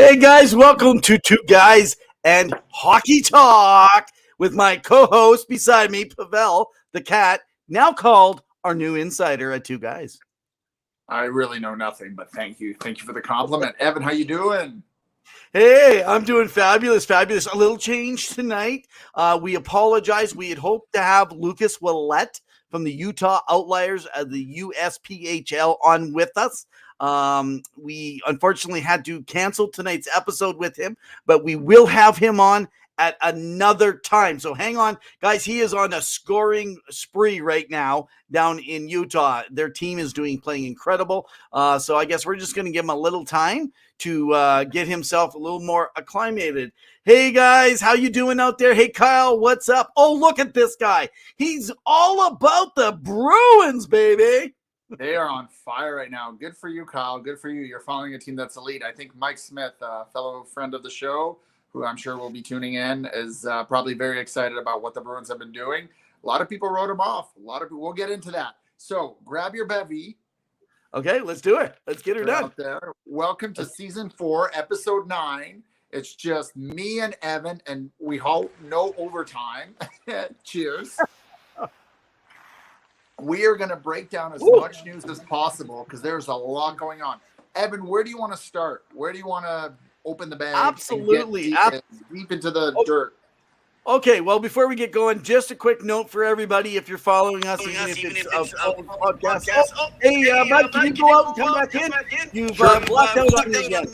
Hey guys, welcome to Two Guys and Hockey Talk with my co-host beside me, Pavel the Cat, now called our new insider at Two Guys. I really know nothing, but thank you. Thank you for the compliment. Evan, how you doing? Hey, I'm doing fabulous. A little change tonight. We apologize. We had hoped to have Lucas Willette from the Utah Outliers of the USPHL on with us. We unfortunately had to cancel tonight's episode with him, but we will have him on at another time. So hang on, guys. He is on a scoring spree right now down in Utah. Their team is playing incredible. So I guess we're just going to give him a little time to get himself a little more acclimated. Hey guys, how you doing out there? Hey Kyle, what's up? Oh, look at this guy. He's all about the Bruins, baby. They are on fire right now. Good for you, Kyle. Good for you. You're following a team that's elite. I think Mike Smith, a fellow friend of the show, who I'm sure will be tuning in, is probably very excited about what the Bruins have been doing. A lot of people wrote him off. A lot of people. We'll get into that. So grab your bevy. Okay, let's do it. Let's get her done. Out there. Welcome to season 4, episode 9. It's just me and Evan, and we hope no overtime. Cheers. We are going to break down as much news as possible because there's a lot going on. Evan, where do you want to start? Where do you want to open the bag? Absolutely. Deep into the dirt. Okay, well, before we get going, just a quick note for everybody. If you're following us, even if it's a podcast. Hey, Mike, can you go out and come back in? You've blacked out on me again.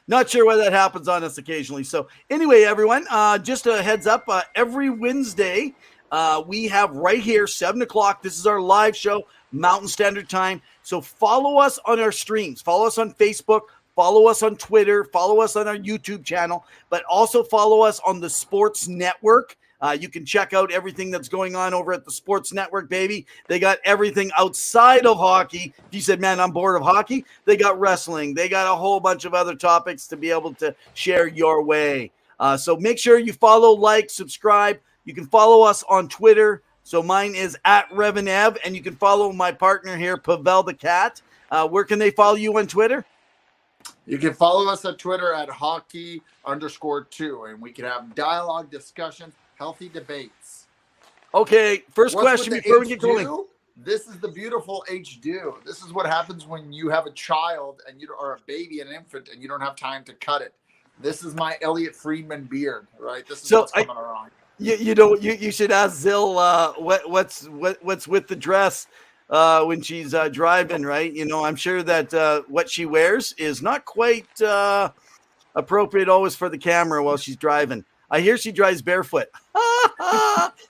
Not sure why that happens on us occasionally. So anyway, everyone, just a heads up, every Wednesday, we have right here, 7 o'clock. This is our live show, Mountain Standard Time. So follow us on our streams. Follow us on Facebook. Follow us on Twitter. Follow us on our YouTube channel. But also follow us on the Sports Network. You can check out everything that's going on over at the Sports Network, baby. They got everything outside of hockey. If you said, man, I'm bored of hockey, they got wrestling. They got a whole bunch of other topics to be able to share your way. So make sure you follow, like, subscribe. You can follow us on Twitter. So mine is at RevanEv, and you can follow my partner here, Pavel the Cat. Where can they follow you on Twitter? You can follow us on Twitter at hockey_2, and we can have dialogue, discussion, healthy debates. Okay, first question before we get going. This is the beautiful H-do. This is what happens when you have a child and you are a baby, an infant, and you don't have time to cut it. This is my Elliot Friedman beard, right? This is what's coming around. You should ask Zill what's with the dress when she's driving, right? You know, I'm sure that what she wears is not quite appropriate always for the camera while she's driving. I hear she drives barefoot.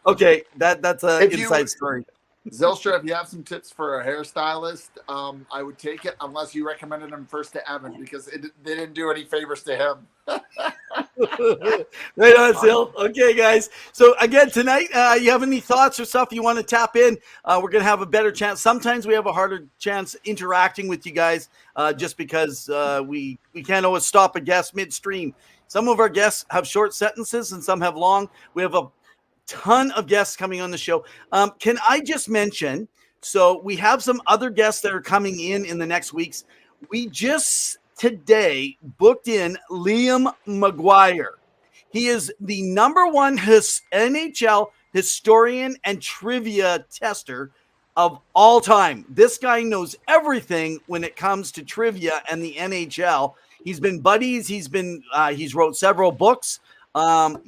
Okay, that's an inside story. Zylstra, if you have some tips for a hairstylist, I would take it unless you recommended them first to Evan because they didn't do any favors to him. Right on, Zill. Okay, guys. So again, tonight, you have any thoughts or stuff you want to tap in? We're going to have a better chance. Sometimes we have a harder chance interacting with you guys just because we can't always stop a guest midstream. Some of our guests have short sentences and some have long. We have a ton of guests coming on the show. Can I just mention, so we have some other guests that are coming in the next weeks. We just today booked in Liam McGuire. He is the number one NHL historian and trivia tester of all time. This guy knows everything when it comes to trivia and the NHL. He's been buddies. He's wrote several books.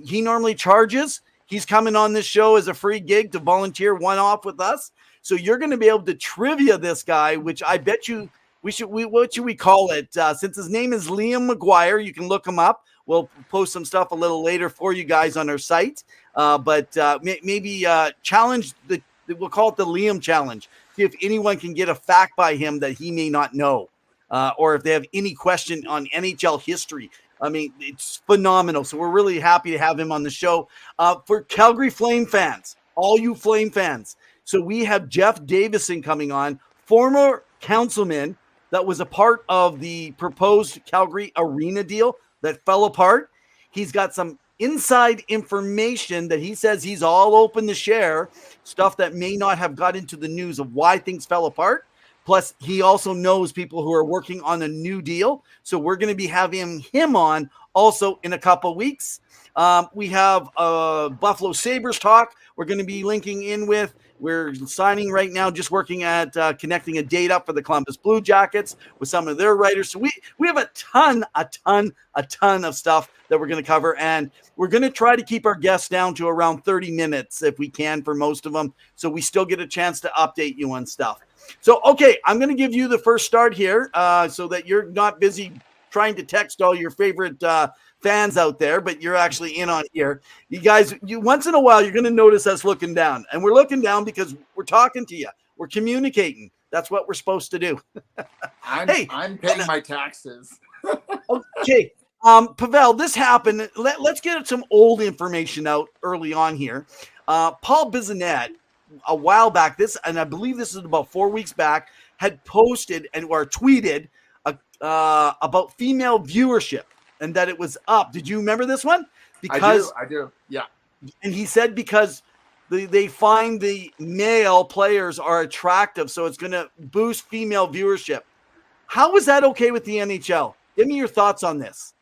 He normally charges. He's coming on this show as a free gig to volunteer one-off with us. So you're going to be able to trivia this guy, which I bet you what should we call it? Since his name is Liam McGuire, you can look him up. We'll post some stuff a little later for you guys on our site. But maybe challenge we'll call it the Liam Challenge. See if anyone can get a fact by him that he may not know. Or if they have any question on NHL history. I mean, it's phenomenal. So we're really happy to have him on the show. For Calgary Flame fans, all you Flame fans. So we have Jeff Davison coming on, former councilman that was a part of the proposed Calgary Arena deal that fell apart. He's got some inside information that he says he's all open to share, stuff that may not have got into the news of why things fell apart. Plus, he also knows people who are working on a new deal. So we're going to be having him on also in a couple weeks. We have Buffalo Sabres talk we're going to be linking in with. We're signing right now, just working at connecting a date up for the Columbus Blue Jackets with some of their writers. So we have a ton of stuff that we're going to cover. And we're going to try to keep our guests down to around 30 minutes if we can for most of them. So we still get a chance to update you on stuff. So, okay, I'm going to give you the first start here so that you're not busy trying to text all your favorite fans out there, but you're actually in on here. You guys, once in a while, you're going to notice us looking down. And we're looking down because we're talking to you. We're communicating. That's what we're supposed to do. I'm paying my taxes. Okay. Pavel, this happened. Let's get some old information out early on here. Paul Bissonnette, a while back, and I believe this is about 4 weeks back, had posted or tweeted about female viewership and that it was up. Did you remember this one? Because I do. Yeah. And he said because they find the male players are attractive, so it's going to boost female viewership. How is that okay with the NHL? Give me your thoughts on this.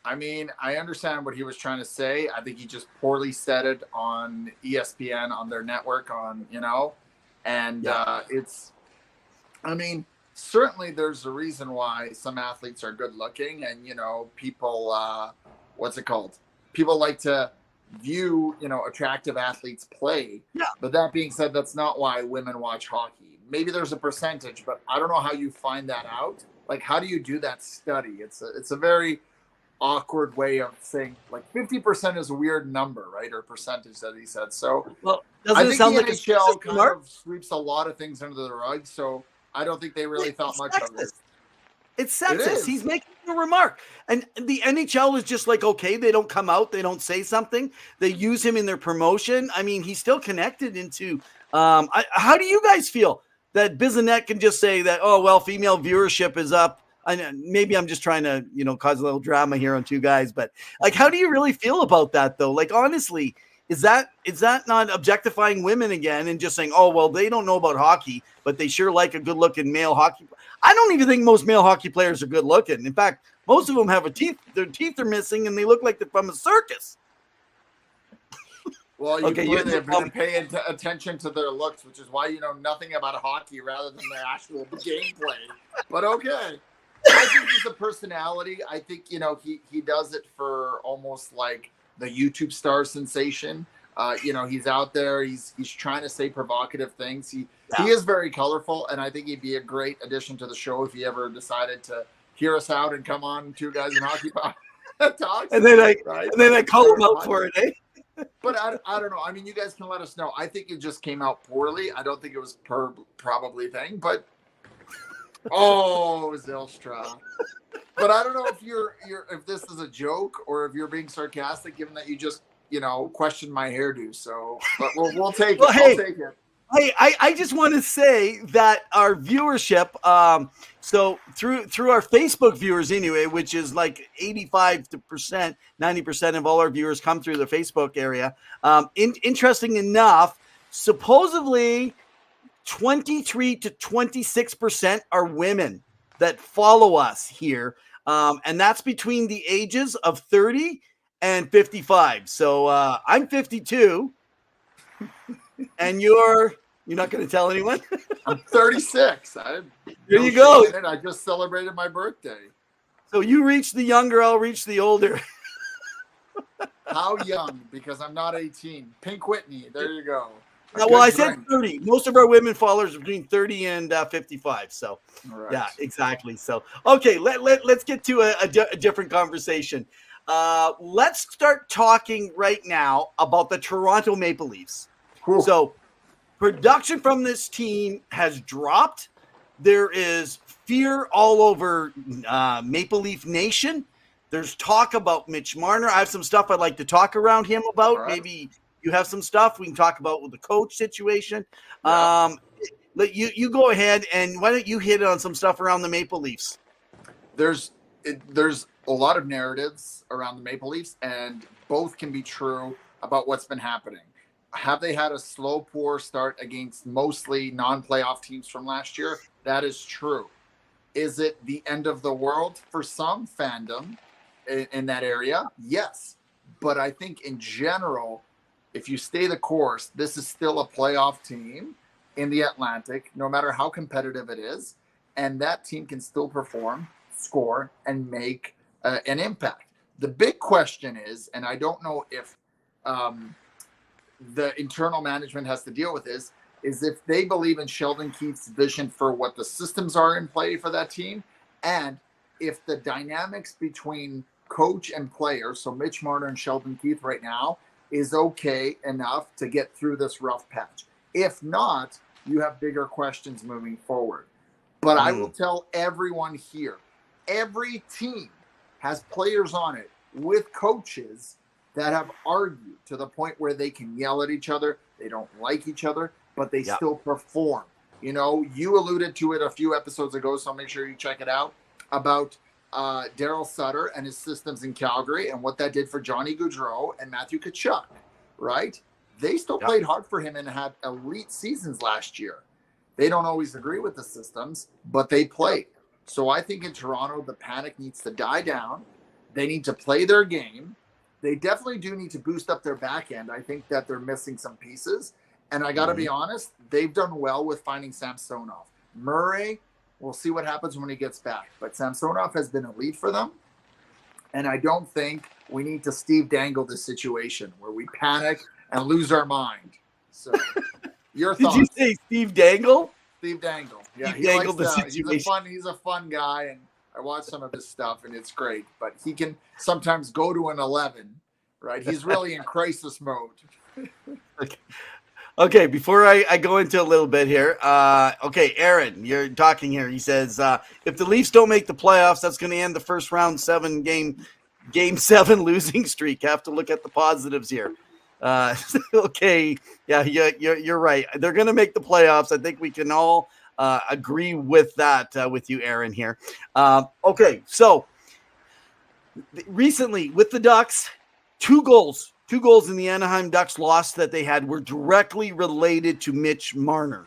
I mean, I understand what he was trying to say. I think he just poorly said it on ESPN, on their network, certainly there's a reason why some athletes are good looking and, people, people like to view, attractive athletes play. Yeah. But that being said, that's not why women watch hockey. Maybe there's a percentage, but I don't know how you find that out. Like, how do you do that study? It's a very awkward way of saying, like, 50% is a weird number, right? Or percentage that he said. So doesn't I think it sound the like NHL kind of sweeps a lot of things under the rug. So I don't think they really thought much of it. It's sexist. He's making a remark. And the NHL is just like, okay, they don't come out. They don't say something. They use him in their promotion. I mean, he's still connected into how do you guys feel that Bissonnette can just say that, oh, well, female viewership is up? Maybe I'm just trying to, cause a little drama here on two guys. But, like, how do you really feel about that, though? Like, honestly, is that not objectifying women again and just saying, oh, well, they don't know about hockey, but they sure like a good-looking male hockey? I don't even think most male hockey players are good-looking. In fact, most of them have their teeth are missing, and they look like they're from a circus. Well, you clearly have been paying attention to their looks, which is why you know nothing about hockey rather than the actual gameplay. But okay. I think he's a personality. I think, he does it for almost like the YouTube star sensation. He's out there. He's trying to say provocative things. He is very colorful, and I think he'd be a great addition to the show if he ever decided to hear us out and come on Two Guys in Hockey Talks. And then I call him out for it, eh? But I don't know. I mean, you guys can let us know. I think it just came out poorly. I don't think it was probably thing, but Zylstra. But I don't know if this is a joke or if you're being sarcastic, given that you just questioned my hairdo. So, but we'll take it. I'll take it. Hey, I just want to say that our viewership, so through our Facebook viewers anyway, which is like 85%, 90% of all our viewers come through the Facebook area. Interesting enough, supposedly 23 to 26% are women that follow us here. And that's between the ages of 30 and 55. So I'm 52. And you're not going to tell anyone? I'm 36. There you go. I just celebrated my birthday. So you reach the younger, I'll reach the older. How young? Because I'm not 18. Pink Whitney. There you go. Well, I said 30. Most of our women followers are between 30 and 55. So, right. Yeah, exactly. So, okay, let's get to a different conversation. Let's start talking right now about the Toronto Maple Leafs. Cool. So, production from this team has dropped. There is fear all over Maple Leaf Nation. There's talk about Mitch Marner. I have some stuff I'd like to talk around him about. Right. Maybe you have some stuff we can talk about with the coach situation. Yeah. You go ahead, and why don't you hit on some stuff around the Maple Leafs? There's a lot of narratives around the Maple Leafs, and both can be true about what's been happening. have they had a slow, poor start against mostly non-playoff teams from last year? That is true. Is it the end of the world for some fandom in that area? Yes. But I think in general, if you stay the course, this is still a playoff team in the Atlantic, no matter how competitive it is. And that team can still perform, score, and make an impact. The big question is, and I don't know if the internal management has to deal with this, is if they believe in Sheldon Keefe's vision for what the systems are in play for that team, and if the dynamics between coach and player, so Mitch Marner and Sheldon Keefe right now, is okay enough to get through this rough patch. If not, you have bigger questions moving forward. But I will tell everyone here, every team has players on it with coaches that have argued to the point where they can yell at each other. They don't like each other, but they still perform. You know, you alluded to it a few episodes ago, so make sure you check it out, about Daryl Sutter and his systems in Calgary and what that did for Johnny Gaudreau and Matthew Tkachuk, right? They still played hard for him and had elite seasons last year. They don't always agree with the systems, but they played. So I think in Toronto, the panic needs to die down. They need to play their game. They definitely do need to boost up their back end. I think that they're missing some pieces. And I got to be honest, they've done well with finding Samsonov. Murray, we'll see what happens when he gets back. But Samsonov has been elite for them. And I don't think we need to Steve Dangle this situation where we panic and lose our mind. So your thoughts? Did you say Steve Dangle? Steve Dangle. Yeah, Steve Dangle, the situation. He's a fun guy, and I watch some of his stuff, and it's great. But he can sometimes go to an 11, right? He's really in crisis mode. Okay, before I go into a little bit here, okay, Aaron, you're talking here. He says, if the Leafs don't make the playoffs, that's going to end the first round game 7 losing streak. Have to look at the positives here. Okay, yeah, you're right. They're going to make the playoffs. I think we can all agree with that with you, Aaron, here. Okay, so recently with the Ducks, two goals in the Anaheim Ducks loss that they had were directly related to Mitch Marner.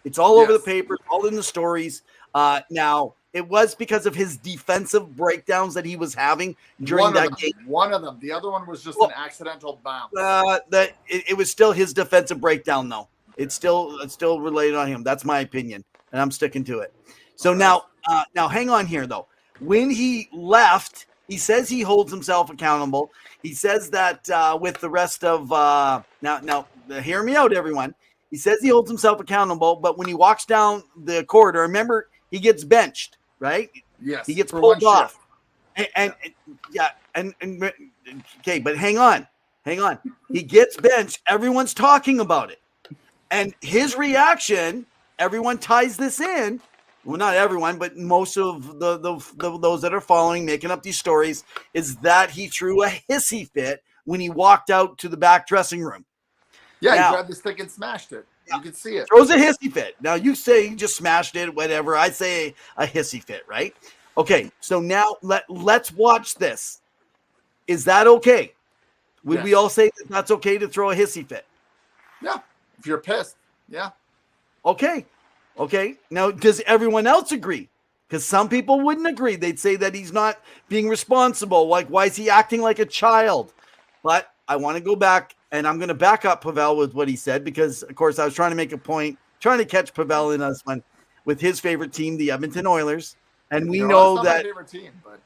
It's all over the papers, all in the stories. Now, it was because of his defensive breakdowns that he was having during that game. One of them. The other one was just an accidental bounce. It was still his defensive breakdown, though. It's still related on him. That's my opinion, and I'm sticking to it. So now hang on here, though. When he left, he says he holds himself accountable. He says that with the rest of now, hear me out, everyone. He says he holds himself accountable, but when he walks down the corridor, remember, he gets benched, right? Yes. He gets pulled off. And okay, but hang on. He gets benched. Everyone's talking about it. And his reaction, everyone ties this in. Well, not everyone, but most of the those that are following, making up these stories, is that he threw a hissy fit when he walked out to the back dressing room. Yeah, he grabbed the stick and smashed it. Yeah, you could see it. Throws a hissy fit. Now, you say he just smashed it, whatever. I say a hissy fit, right? Okay, so now let's watch this. Is that okay? Would we all say that that's okay to throw a hissy fit? Yeah, if you're pissed. Yeah. Okay. Now, does everyone else agree? Because some people wouldn't agree. They'd say that he's not being responsible. Like, why is he acting like a child? But I want to go back, and I'm going to back up Pavel with what he said because, of course, I was trying to make a point, trying to catch Pavel in this one with his favorite team, the Edmonton Oilers. And we know that. My favorite team, but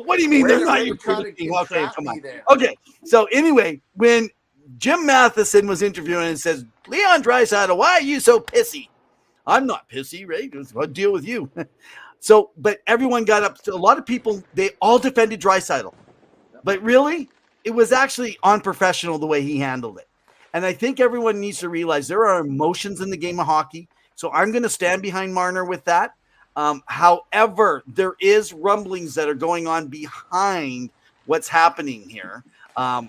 what do you mean they're not your favorite team? Okay, come on. Okay, so anyway, when Jim Matheson was interviewing and says, Leon Draisaitl, why are you so pissy? I'm not pissy, right? I'll deal with you. So, but everyone got up. A lot of people, they all defended Draisaitl. But really, it was actually unprofessional the way he handled it. And I think everyone needs to realize there are emotions in the game of hockey. So I'm going to stand behind Marner with that. However, there is rumblings that are going on behind what's happening here.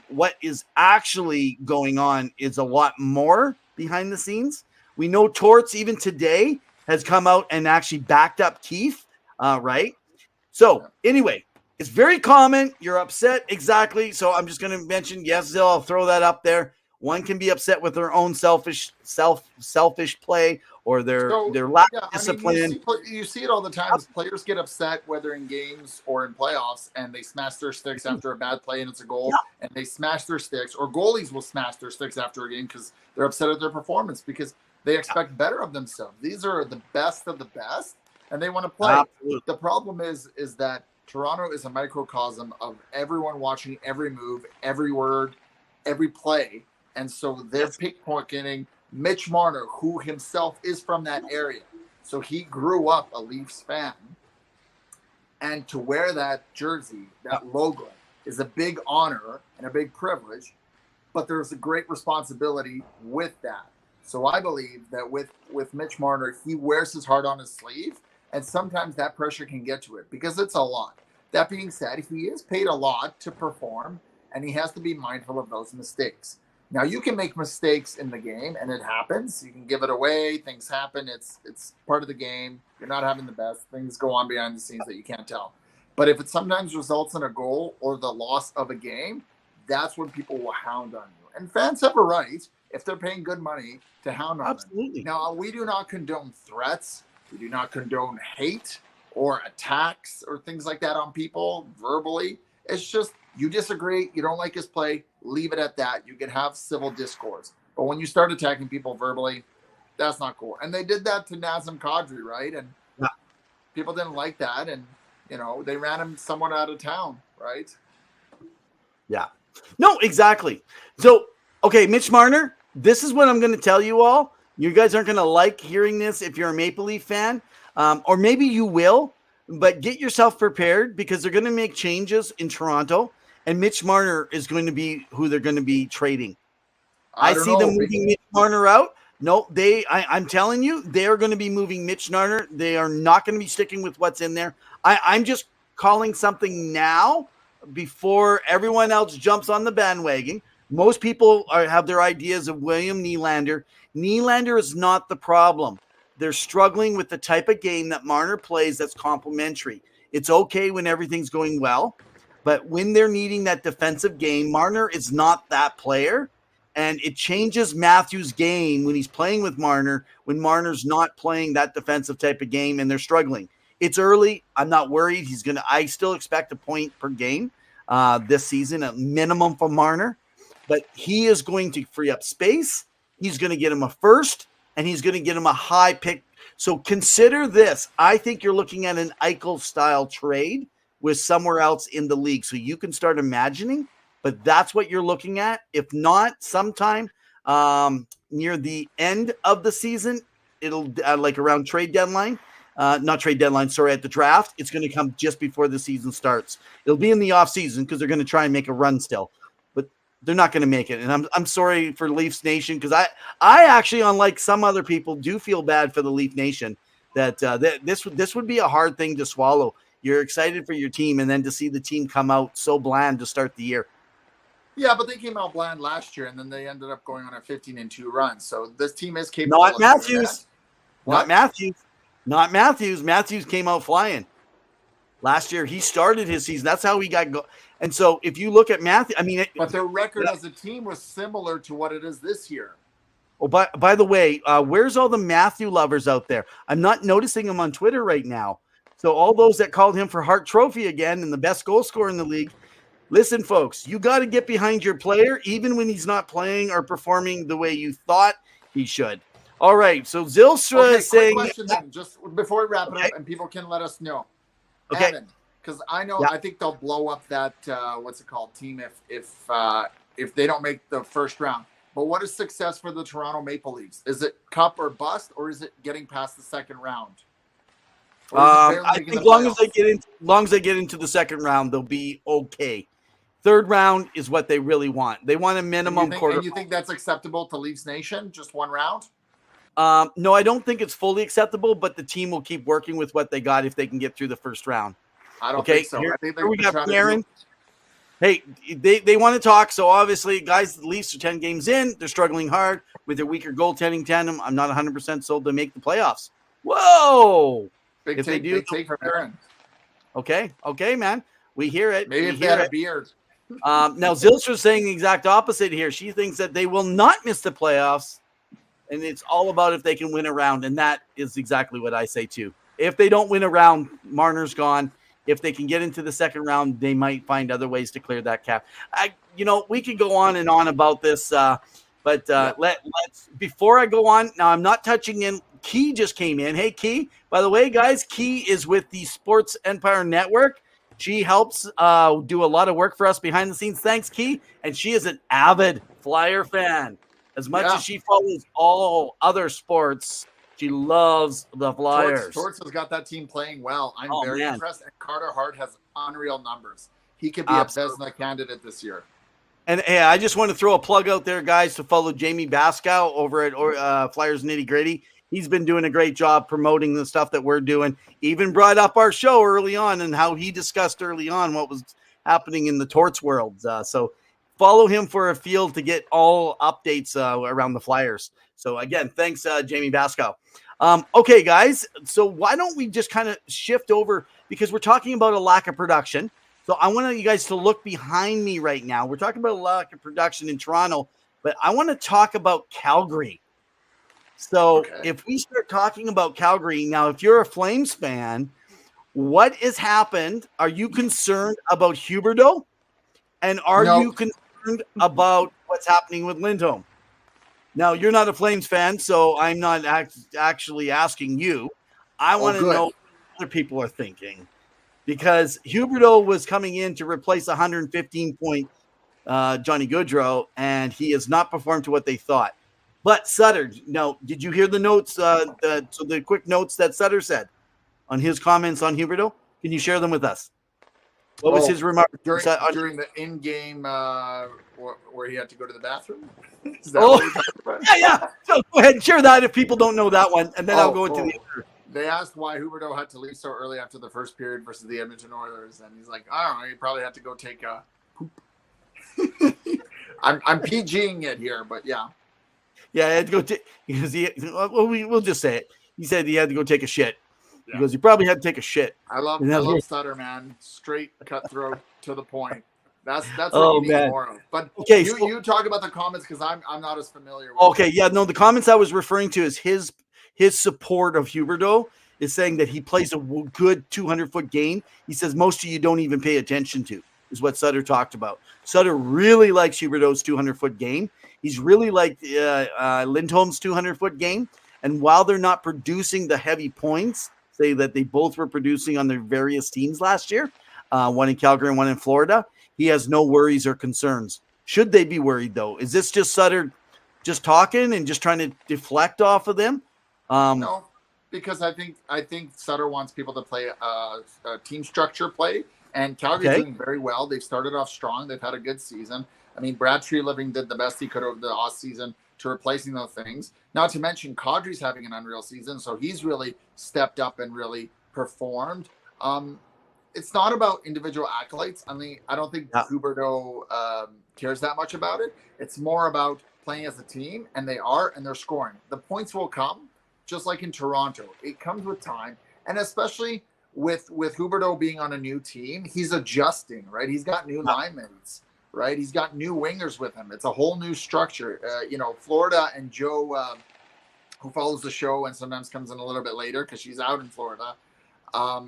What is actually going on is a lot more behind the scenes. We know Torts even today has come out and actually backed up Keefe, right? So anyway, it's very common. You're upset. Exactly. So I'm just going to mention, yes, Zill, I'll throw that up there. One can be upset with their own selfish play or their lack of discipline. I mean, you see it all the time. Players get upset whether in games or in playoffs, and they smash their sticks after a bad play and it's a goal, and they smash their sticks. Or goalies will smash their sticks after a game because they're upset at their performance because they expect better of themselves. These are the best of the best, and they want to play. Absolutely. The problem is that Toronto is a microcosm of everyone watching every move, every word, every play. And so they're pickpocketing Mitch Marner, who himself is from that area. So he grew up a Leafs fan. And to wear that jersey, that logo, is a big honor and a big privilege. But there's a great responsibility with that. So I believe that with Mitch Marner, he wears his heart on his sleeve. And sometimes that pressure can get to it because it's a lot. That being said, he is paid a lot to perform. And he has to be mindful of those mistakes. Now, you can make mistakes in the game, and it happens. You can give it away. Things happen. It's part of the game. You're not having the best. Things go on behind the scenes that you can't tell. But if it sometimes results in a goal or the loss of a game, that's when people will hound on you. And fans have a right, if they're paying good money, to hound on them. Now, we do not condone threats. We do not condone hate or attacks or things like that on people verbally. It's just you disagree, you don't like his play, leave it at that. You can have civil discourse. But when you start attacking people verbally, that's not cool. And they did that to Nazem Kadri, right? And people didn't like that. And, they ran him somewhat out of town, right? Yeah. No, exactly. So, okay, Mitch Marner, this is what I'm going to tell you all. You guys aren't going to like hearing this if you're a Maple Leaf fan, or maybe you will, but get yourself prepared because they're going to make changes in Toronto. And Mitch Marner is going to be who they're going to be trading. I see them moving Mitch Marner out. No, I'm telling you, they are going to be moving Mitch Marner. They are not going to be sticking with what's in there. I'm just calling something now before everyone else jumps on the bandwagon. Most people have their ideas of William Nylander. Nylander is not the problem. They're struggling with the type of game that Marner plays that's complementary. It's okay when everything's going well. But when they're needing that defensive game, Marner is not that player. And it changes Matthews' game when he's playing with Marner, when Marner's not playing that defensive type of game and they're struggling. It's early. I'm not worried. I still expect a point per game this season, a minimum from Marner. But he is going to free up space. He's going to get him a first, and he's going to get him a high pick. So consider this. I think you're looking at an Eichel-style trade with somewhere else in the league. So you can start imagining, but that's what you're looking at. If not, sometime near the end of the season, it'll like around trade deadline. Not trade deadline, sorry, at the draft. It's going to come just before the season starts. It'll be in the off season because they're going to try and make a run still. But they're not going to make it. And I'm sorry for Leafs Nation because I actually, unlike some other people, do feel bad for the Leaf Nation that this would be a hard thing to swallow. You're excited for your team, and then to see the team come out so bland to start the year. Yeah, but they came out bland last year, and then they ended up going on a 15-2 run. So this team is capable. Not Matthews. Not Matthews. Not Matthews. Matthews came out flying. Last year, he started his season. That's how he got go. And so if you look at Matthews, but their record as a team was similar to what it is this year. Oh, by the way, where's all the Matthew lovers out there? I'm not noticing them on Twitter right now. So all those that called him for Hart Trophy again and the best goal scorer in the league, listen, folks, you got to get behind your player even when he's not playing or performing the way you thought he should. All right, so Zylstra is saying... question then, just before we wrap it up, and people can let us know. Okay. Because I think they'll blow up that, team if they don't make the first round. But what is success for the Toronto Maple Leafs? Is it cup or bust, or is it getting past the second round? I think as long as they get into the second round, they'll be okay. Third round is what they really want. They want a minimum quarter. And you think that's acceptable to Leafs Nation? Just one round? No, I don't think it's fully acceptable, but the team will keep working with what they got if they can get through the first round. I don't think so. Here, I think we got Aaron. Hey, they want to talk. So obviously, guys, the Leafs are 10 games in. They're struggling hard with their weaker goaltending tandem. I'm not 100% sold to make the playoffs. Whoa. Big take from Aaron. Okay, man. We hear it. Maybe if they had a beard. Now, Zilstra's saying the exact opposite here. She thinks that they will not miss the playoffs, and it's all about if they can win a round, and that is exactly what I say too. If they don't win a round, Marner's gone. If they can get into the second round, they might find other ways to clear that cap. We could go on and on about this, but let's. Before I go on, now I'm not touching in. Key just came in. Hey, Key. By the way, guys, Key is with the Sports Empire Network. She helps do a lot of work for us behind the scenes. Thanks, Key. And she is an avid Flyer fan. As much as she follows all other sports, she loves the Flyers. Torts has got that team playing well. I'm very impressed. And Carter Hart has unreal numbers. He could be a Vezina candidate this year. And hey, I just want to throw a plug out there, guys, to follow Jamie Baskow over at Flyers Nitty Gritty. He's been doing a great job promoting the stuff that we're doing. Even brought up our show early on and how he discussed early on what was happening in the Torts world. So follow him for a field to get all updates around the Flyers. So again, thanks, Jamie Baskow. Okay, guys. So why don't we just kind of shift over, because we're talking about a lack of production. So I want you guys to look behind me right now. We're talking about a lack of production in Toronto, but I want to talk about Calgary. So if we start talking about Calgary, now, if you're a Flames fan, what has happened? Are you concerned about Huberdeau? And are you concerned about what's happening with Lindholm? Now, you're not a Flames fan, so I'm not actually asking you. I want to know what other people are thinking. Because Huberdeau was coming in to replace 115-point Johnny Gaudreau, and he has not performed to what they thought. But Sutter, no, did you hear the notes? The quick notes that Sutter said on his comments on Huberdeau? Can you share them with us? What was his remark during the in-game where he had to go to the bathroom? Is that what you're talking about? Yeah. So go ahead and share that if people don't know that one, and then I'll go into the other. They asked why Huberdeau had to leave so early after the first period versus the Edmonton Oilers, and he's like, I don't know, he probably had to go take a poop. I'm PGing it here, but yeah. Yeah, I had to go because we'll just say it. He said he had to go take a shit. Yeah. He goes, he probably had to take a shit. I love Sutter, man. Straight, cutthroat, to the point. That's what you need more of. But you talk about the comments because I'm not as familiar with the comments I was referring to is his support of Huberdeau is saying that he plays a good 200-foot game. He says most of you don't even pay attention to, is what Sutter talked about. Sutter really likes Huberdeau's 200-foot game. He's really liked Lindholm's 200-foot game. And while they're not producing the heavy points, say that they both were producing on their various teams last year, one in Calgary and one in Florida, he has no worries or concerns. Should they be worried, though? Is this just Sutter just talking and just trying to deflect off of them? No, because I think Sutter wants people to play a team structure play, and Calgary's doing very well. They've started off strong. They've had a good season. I mean, Brad Treliving did the best he could over the off season to replacing those things. Not to mention, Kadri's having an unreal season, so he's really stepped up and really performed. It's not about individual accolades. I mean, I don't think Huberdeau cares that much about it. It's more about playing as a team, and they're scoring. The points will come, just like in Toronto. It comes with time, and especially with Huberdeau being on a new team, he's adjusting, right? He's got new linemen. Right, he's got new wingers with him. It's a whole new structure. Florida and Joe, who follows the show and sometimes comes in a little bit later because she's out in Florida.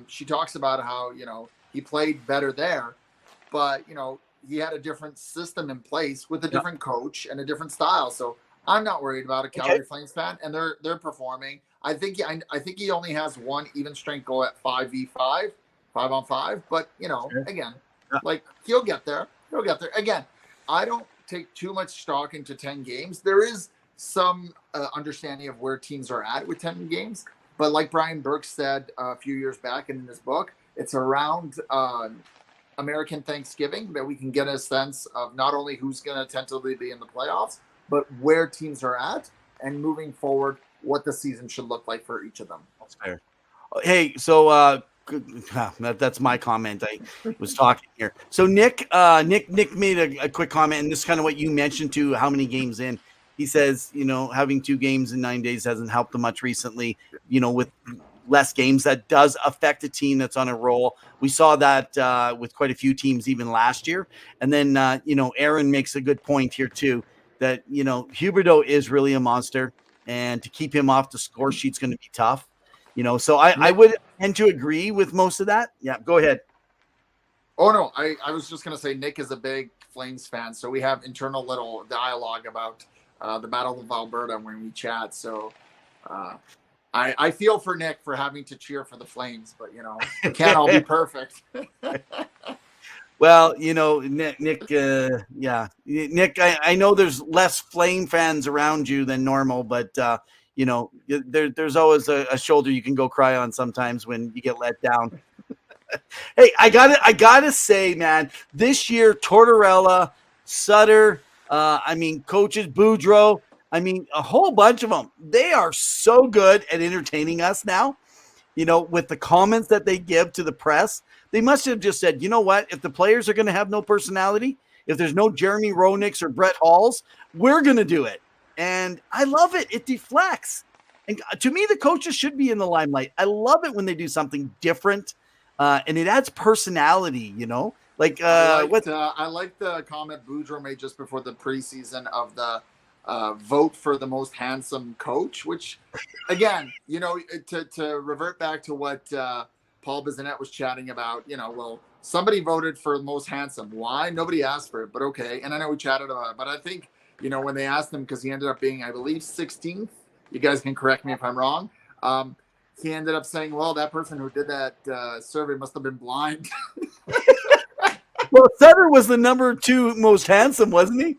She talks about how he played better there, but he had a different system in place with a different coach and a different style. So I'm not worried about a Calgary Flames fan, and they're performing. I think he only has one even strength goal at 5v5, 5-on-5. But again, he'll get there. He'll get there. Again, I don't take too much stock into 10 games. There is some understanding of where teams are at with 10 games. But like Brian Burke said a few years back in his book, it's around American Thanksgiving that we can get a sense of not only who's going to tentatively be in the playoffs, but where teams are at and moving forward, what the season should look like for each of them. That's fair. Hey, so that's my comment. I was talking here. So Nick made a quick comment, and this is kind of what you mentioned too. How many games in? He says, having 2 games in 9 days hasn't helped them much recently. With less games. That does affect a team that's on a roll. We saw that with quite a few teams even last year. And then, Aaron makes a good point here too, that, Huberdeau is really a monster, and to keep him off the score sheet's going to be tough. So I would tend to agree with most of that. Yeah, go ahead. Oh, no, I was just going to say Nick is a big Flames fan, so we have internal little dialogue about the Battle of Alberta when we chat. So I feel for Nick for having to cheer for the Flames, but, it can't all be perfect. Well, Nick, Nick, I know there's less Flame fans around you than normal, but, there's always a shoulder you can go cry on sometimes when you get let down. Hey, I gotta say, man, this year, Tortorella, Sutter, coaches, Boudreau, a whole bunch of them, they are so good at entertaining us now, with the comments that they give to the press. They must have just said, you know what, if the players are going to have no personality, if there's no Jeremy Roenick's or Brett Halls, we're going to do it. And I love it. It deflects. And to me, the coaches should be in the limelight. I love it when they do something different, and it adds personality, Like, I like the comment Boudreau made just before the preseason of the vote for the most handsome coach, which, again, to revert back to what Paul Bissonnette was chatting about, well, somebody voted for the most handsome. Why? Nobody asked for it, but okay. And I know we chatted about it, but I think, when they asked him, because he ended up being, I believe, 16th, you guys can correct me if I'm wrong. He ended up saying, well, that person who did that survey must have been blind. Well, Sutter was the number 2 most handsome, wasn't he?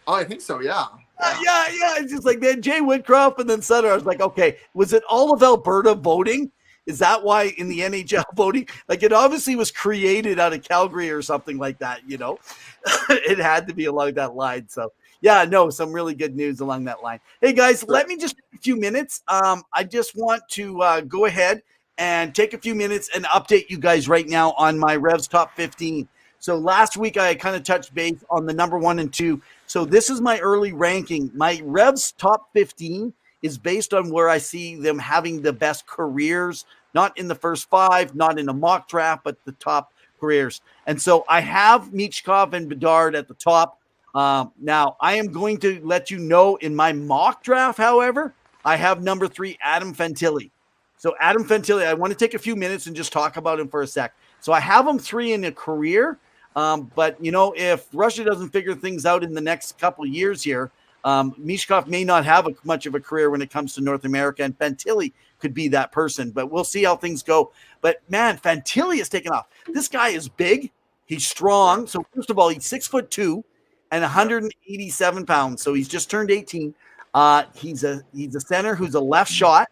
Oh, I think so, yeah. Yeah. It's just like then Jay Woodcroft and then Sutter. I was like, okay, was it all of Alberta voting? Is that why in the NHL voting? Like, it obviously was created out of Calgary or something like that, It had to be along that line. So, yeah, no, some really good news along that line. Hey, guys, let me just take a few minutes. I just want to go ahead and take a few minutes and update you guys right now on my Revs Top 15. So last week I kind of touched base on the number 1 and 2. So this is my early ranking. My Revs Top 15 is based on where I see them having the best careers, not in the first 5, not in a mock draft, but the top careers. And so I have Michkov and Bedard at the top. Now, I am going to let you know in my mock draft, however, I have number 3, Adam Fantilli. So Adam Fantilli, I want to take a few minutes and just talk about him for a sec. So I have him 3 in a career. But, if Russia doesn't figure things out in the next couple of years here, Michkov may not have much of a career when it comes to North America, and Fantilli could be that person. But we'll see how things go. But, man, Fantilli has taken off. This guy is big. He's strong. So, first of all, he's 6'2" and 187 pounds. So, he's just turned 18. He's a center who's a left shot.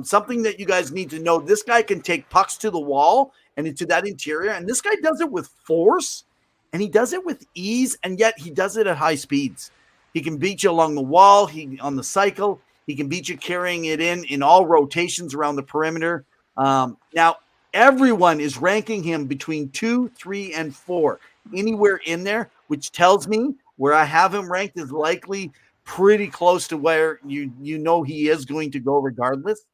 Something that you guys need to know, this guy can take pucks to the wall and into that interior, and this guy does it with force, and he does it with ease, and yet he does it at high speeds. He can beat you along the wall, on the cycle. He can beat you carrying it in all rotations around the perimeter. Now, everyone is ranking him between 2, 3, and 4, anywhere in there, which tells me where I have him ranked is likely pretty close to where you he is going to go regardless.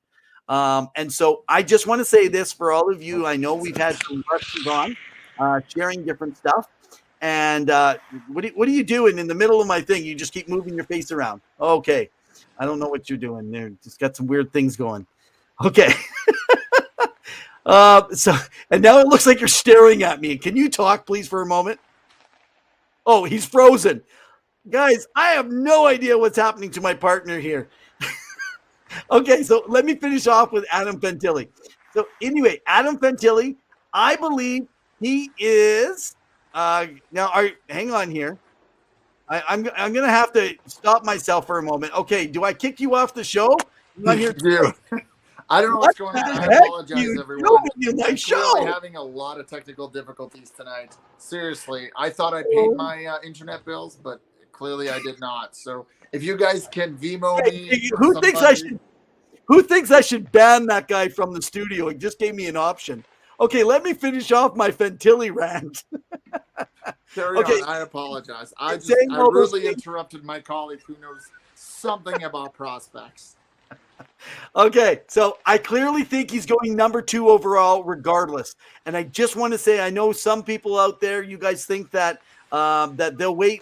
And so I just want to say this for all of you. I know we've had some questions on sharing different stuff. And what are you doing in the middle of my thing? You just keep moving your face around. Okay. I don't know what you're doing there. Just got some weird things going. Okay. And now it looks like you're staring at me. Can you talk, please, for a moment? Oh, he's frozen. Guys, I have no idea what's happening to my partner here. Okay, so let me finish off with Adam Fantilli. So anyway, Adam Fantilli, I believe he is hang on here. I'm gonna have to stop myself for a moment. Okay, do I kick you off the show? I'm here. I don't know what's going on. I apologize, everyone. I'm clearly having a lot of technical difficulties tonight. Seriously, I thought I paid my internet bills, but clearly I did not. So if you guys can Vimo me, who thinks I should ban that guy from the studio? He just gave me an option. Okay, let me finish off my Fantilli rant. Carry on. I apologize. I rudely interrupted my colleague who knows something about prospects. Okay, so I clearly think he's going number 2 overall, regardless. And I just want to say, I know some people out there, you guys think that that they'll wait,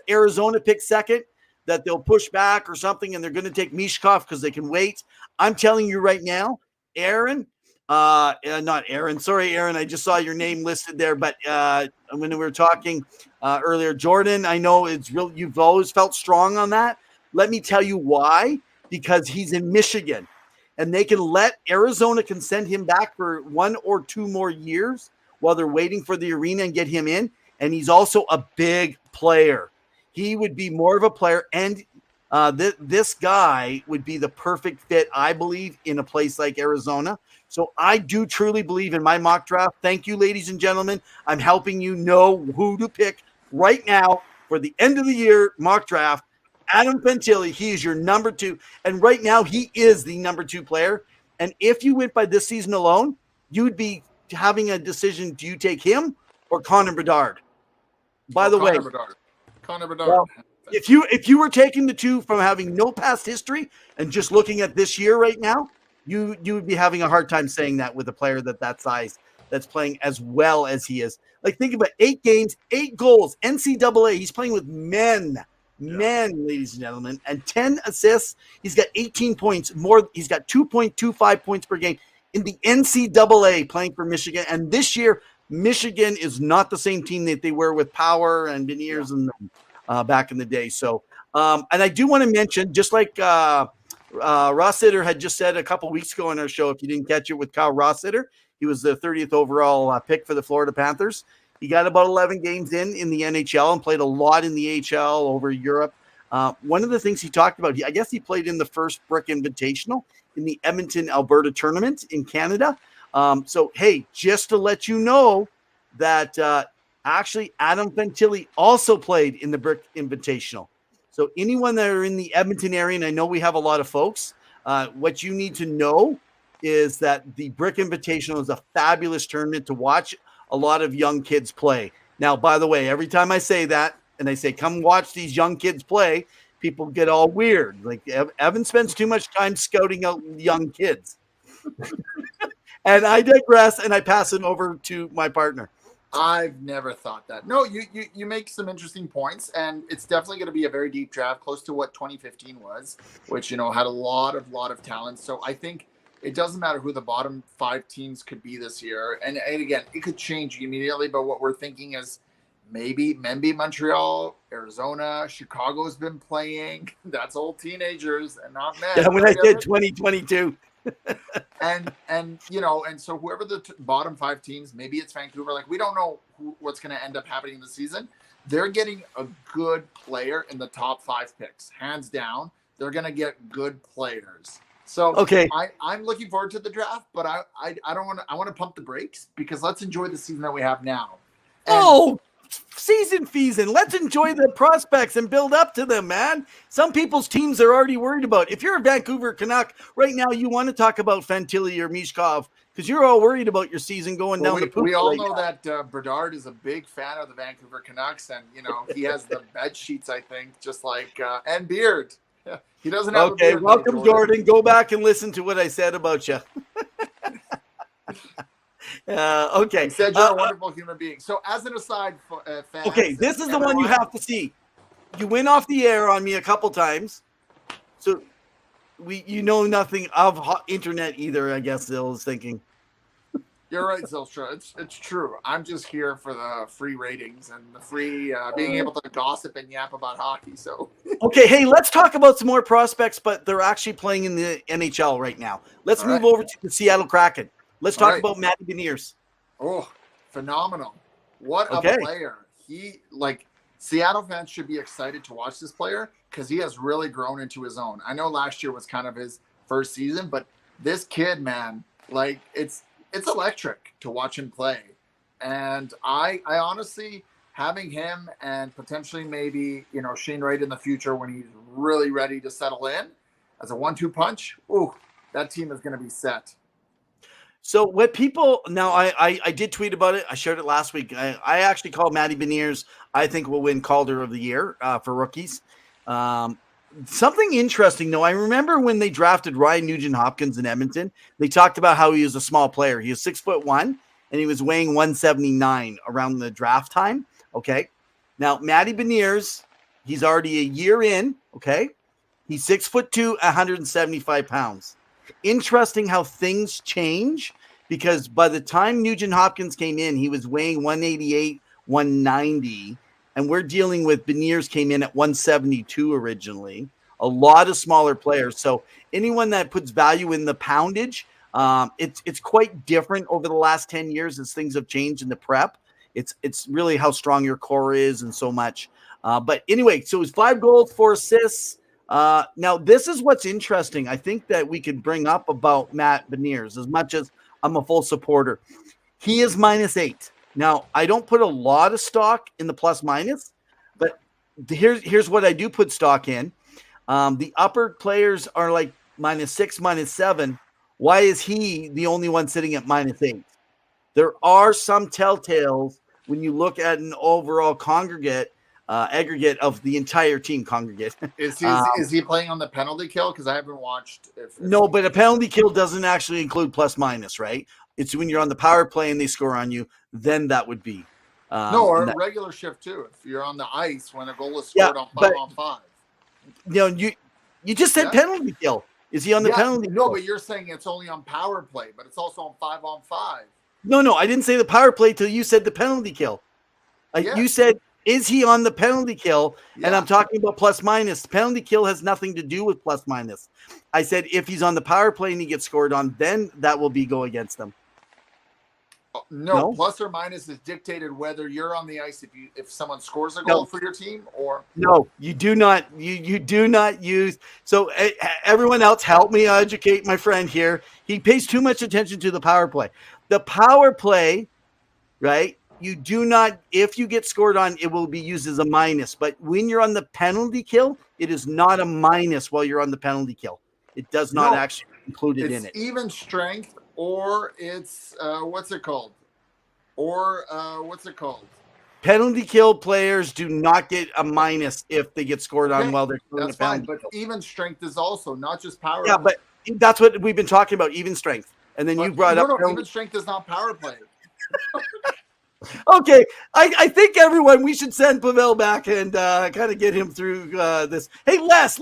Arizona pick second, that they'll push back or something, and they're going to take Mishkov because they can wait. I'm telling you right now, Aaron, not Aaron. Sorry, Aaron. I just saw your name listed there, but when we were talking earlier, Jordan, I know it's real. You've always felt strong on that. Let me tell you why. Because he's in Michigan, and they can send him back for 1 or 2 more years while they're waiting for the arena and get him in. And he's also a big player. He would be more of a player, and this guy would be the perfect fit, I believe, in a place like Arizona. So I do truly believe in my mock draft. Thank you, ladies and gentlemen. I'm helping you know who to pick right now for the end of the year mock draft. Adam Fantilli, he is your number 2. And right now, he is the number 2 player. And if you went by this season alone, you would be having a decision, do you take him or Connor Bedard? By the way, Connor Bedard. Well, if you were taking the 2 from having no past history and just looking at this year right now, you would be having a hard time saying that with a player that size that's playing as well as he is. Like, think about 8 games, 8 goals, NCAA. He's playing with men, ladies and gentlemen, and 10 assists. He's got 18 points more. He's got 2.25 points per game in the NCAA playing for Michigan. And this year, Michigan is not the same team that they were with Power and Beniers and back in the day. So, and I do want to mention, just like Rossitter had just said a couple weeks ago on our show, if you didn't catch it with Kyle Rossitter, he was the 30th overall pick for the Florida Panthers. He got about 11 games in the NHL and played a lot in the AHL over Europe. One of the things he talked about, I guess he played in the first Brick Invitational in the Edmonton, Alberta tournament in Canada. So, hey, just to let you know that actually Adam Fantilli also played in the Brick Invitational. So anyone that are in the Edmonton area, and I know we have a lot of folks, what you need to know is that the Brick Invitational is a fabulous tournament to watch a lot of young kids play. Now, by the way, every time I say that and I say, come watch these young kids play, people get all weird. Like, Evan spends too much time scouting out young kids. And I digress, and I pass it over to my partner. I've never thought that. No, you make some interesting points, and it's definitely going to be a very deep draft, close to what 2015 was, which, had a lot of talent. So I think it doesn't matter who the bottom 5 teams could be this year. And again, it could change immediately, but what we're thinking is maybe Montreal, Arizona, Chicago's been playing. That's old teenagers and not men. Yeah, when I said 2022. and so whoever the bottom 5 teams, maybe it's Vancouver. Like, we don't know what's going to end up happening this season. They're getting a good player in the top 5 picks, hands down. They're going to get good players. So okay, I'm looking forward to the draft, but I don't want to. I want to pump the brakes because let's enjoy the season that we have now. And season fees, let's enjoy the prospects and build up to them, man. Some people's teams are already worried about. If you're a Vancouver Canuck right now, you want to talk about Fantilli or Mishkov because you're all worried about your season going down the poop. We all know that Bedard is a big fan of the Vancouver Canucks, and he has the bed sheets, I think, just like and beard. Yeah, he doesn't have a beard. Okay, welcome, Jordan. Go back and listen to what I said about you. Okay. He said you're a wonderful human being. So, as an aside, fans, okay, this is the one you have to see. You went off the air on me a couple times, so you know nothing of internet either. I guess Zil is thinking. You're right, Zilstra. It's true. I'm just here for the free ratings and the free being able to gossip and yap about hockey. So okay, hey, let's talk about some more prospects, but they're actually playing in the NHL right now. Let's move over to the Seattle Kraken. Let's talk about Matty Beniers. Oh, phenomenal! What a player! Seattle fans should be excited to watch this player because he has really grown into his own. I know last year was kind of his first season, but this kid, man, it's electric to watch him play. And I honestly, having him and potentially maybe, Shane Wright in the future when he's really ready to settle in as a 1-2 punch, that team is going to be set. So what people now, I did tweet about it. I shared it last week. I actually called Matty Beniers. I think will win Calder of the Year for rookies. something interesting, though. I remember when they drafted Ryan Nugent-Hopkins in Edmonton, they talked about how he was a small player. He was 6'1", and he was weighing 179 around the draft time. Okay. Now, Matty Beniers, he's already a year in. Okay. He's 6'2", 175 pounds. Interesting how things change, because by the time Nugent-Hopkins came in, he was weighing 188, 190. And we're dealing with Beniers came in at 172 originally. A lot of smaller players. So anyone that puts value in the poundage, it's quite different over the last 10 years as things have changed in the prep. It's really how strong your core is and so much. But anyway, so it's 5 goals, 4 assists. Now, this is what's interesting. I think that we could bring up about Matt Beniers, as much as I'm a full supporter. He is -8. Now, I don't put a lot of stock in the plus minus, but here's what I do put stock in. The upper players are like -6, -7. Why is he the only one sitting at -8? There are some telltales when you look at an overall aggregate of the entire team congregate. Is he playing on the penalty kill? Because I haven't watched. No, but a penalty kill doesn't actually include plus minus, right? It's when you're on the power play and they score on you, then that would be. Or a regular shift too. If you're on the ice when a goal is scored on 5-on-5. You just said penalty kill. Is he on the penalty kill? No, but you're saying it's only on power play, but it's also on 5-on-5. No, I didn't say the power play till you said the penalty kill. You said, is he on the penalty kill? Yeah. And I'm talking about plus minus. The penalty kill has nothing to do with plus minus. I said if he's on the power play and he gets scored on, then that will be go against them. No, plus or minus is dictated whether you're on the ice if someone scores a goal for your team or no. You do not. You do not use. So everyone else, help me educate my friend here. He pays too much attention to the power play. The power play, right? You do not. If you get scored on, it will be used as a minus. But when you're on the penalty kill, it is not a minus while you're on the penalty kill. It does not actually include it in it. Even strength. Or it's what's it called? Penalty kill players do not get a minus if they get scored on while they're doing the penalty kill. But even strength is also not just power. Yeah, but that's what we've been talking about, even strength. And then you brought up even strength is not power play. Okay, I think everyone, we should send Pavel back and kind of get him through this. Hey, Les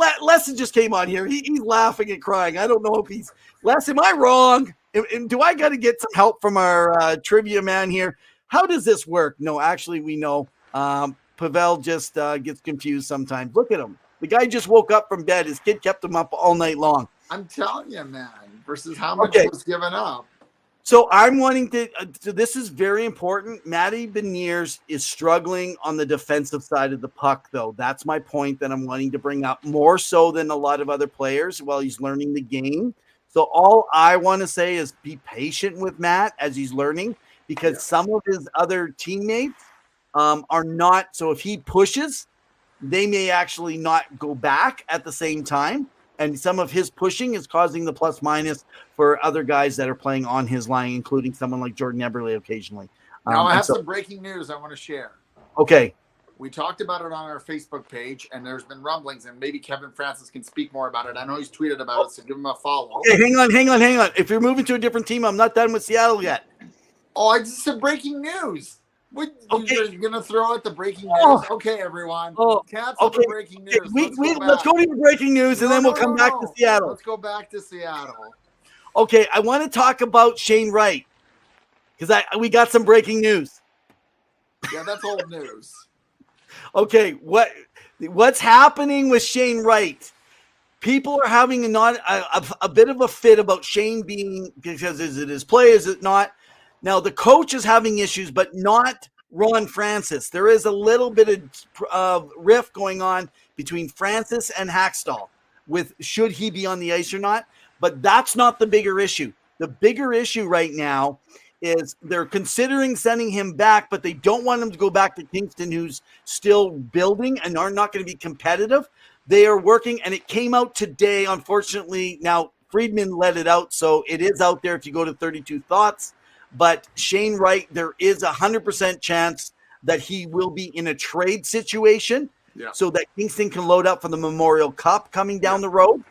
just came on here. He's laughing and crying. I don't know if he's Les. Am I wrong? And do I got to get some help from our trivia man here? How does this work? No, actually, we know. Pavel just gets confused sometimes. Look at him. The guy just woke up from bed. His kid kept him up all night long. I'm telling you, man. Versus how much was given up. So I'm wanting to. So this is very important. Matty Beniers is struggling on the defensive side of the puck, though. That's my point that I'm wanting to bring up, more so than a lot of other players while he's learning the game. So all I want to say is be patient with Matt as he's learning, because some of his other teammates are not. So if he pushes, they may actually not go back at the same time. And some of his pushing is causing the plus minus for other guys that are playing on his line, including someone like Jordan Eberle occasionally. Now I have some breaking news I want to share. Okay. We talked about it on our Facebook page, and there's been rumblings, and maybe Kevin Francis can speak more about it. I know he's tweeted about it, so give him a follow. Okay, hang on. If you're moving to a different team, I'm not done with Seattle yet. Oh, I just said breaking news. You're going to throw out the breaking news? Okay, everyone. Cancel the breaking news. Let's go to the breaking news, and then we'll come back to Seattle. Let's go back to Seattle. Okay, I want to talk about Shane Wright, because we got some breaking news. Yeah, that's old news. Okay, what's happening with Shane Wright? People are having a bit of a fit about Shane being, because is it his play? Is it not? Now, the coach is having issues, but not Ron Francis. There is a little bit of rift going on between Francis and Hackstall with should he be on the ice or not. But that's not the bigger issue. The bigger issue right now is they're considering sending him back, but they don't want him to go back to Kingston, who's still building and are not going to be competitive. They are working, and it came out today, unfortunately. Now, Friedman let it out, so it is out there if you go to 32 Thoughts. But Shane Wright, there is 100% chance that he will be in a trade situation. so that Kingston can load up for the Memorial Cup coming down the road.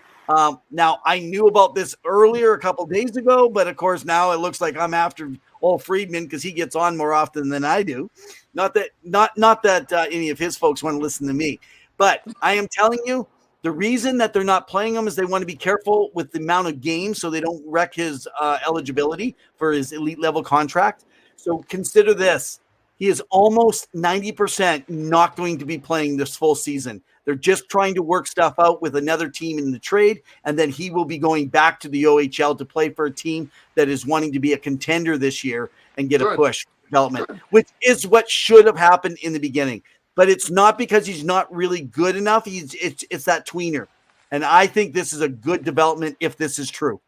Now, I knew about this earlier a couple days ago, but of course now it looks like I'm after old Friedman because he gets on more often than I do. Not that any of his folks want to listen to me, but I am telling you, the reason that they're not playing him is they want to be careful with the amount of games so they don't wreck his eligibility for his elite level contract. So consider this. He is almost 90% not going to be playing this full season. They're just trying to work stuff out with another team in the trade, and then he will be going back to the OHL to play for a team that is wanting to be a contender this year and get a push development, which is what should have happened in the beginning. But it's not because he's not really good enough. It's that tweener. And I think this is a good development if this is true.